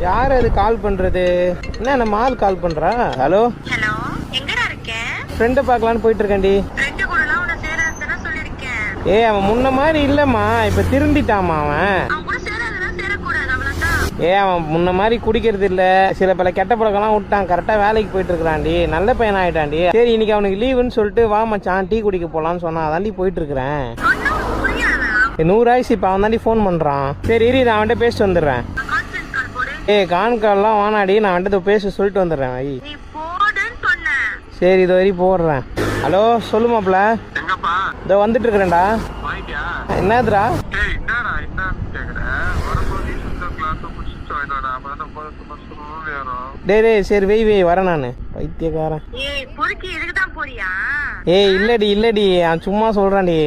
யார் அது கால் பண்றது? என்ன நம்ம ஆள் கால் பண்றா? ஹலோ ஹலோ, எங்கடா இருக்க? ஃப்ரெண்டை பார்க்கலான்னு போயிட்டு இருக்கேன்டி. ஃப்ரெண்ட் கூடலாம் உன்னை சேராதுன்னு சொல்லிருக்கேன். ஏய் அவன் முன்ன மாதிரி இல்லம்மா, இப்ப திருந்திட்டாமா அவன். அவன் கூட சேராதுன்னா சேரக்கூடாது, அவ்வளவுதான். அவன் முன்ன மாதிரி குடிக்கிறது இல்ல, சில பல கெட்ட பழக்கம்லாம் விட்டான். கரெக்டா வேலைக்கு போயிட்டு இருக்கிறான்டி, நல்ல பையன் ஆயிட்டான்டி. சரி இன்னைக்கு அவனுக்கு லீவுன்னு சொல்லிட்டு வா மச்சான் டீ குடிக்க போலான்னு சொன்னா அதாண்டி போயிட்டு இருக்கிறேன். 100 ஆயிடுச்சு, இப்ப அவன் தாண்டி போன் பண்றான். சரி இரு நான் அவன்கிட்ட பேசிட்டு வந்துடுறேன். கான்கால்லாம் வானாடி, நான் அவன்கிட்ட பேச சொல்லிட்டு வந்துடுறேன். சரி இது வரைக்கும் போடுறேன். ஹலோ சொல்லு மாப்ள. இதோ வந்துட்டு இருக்கிறேன்டா. என்னதுடா? டேய் சரி வெய் வரேன் நானு. பைத்தியக்காரன். ஏய் இல்லடி அவன் சும்மா சொல்றான்டி.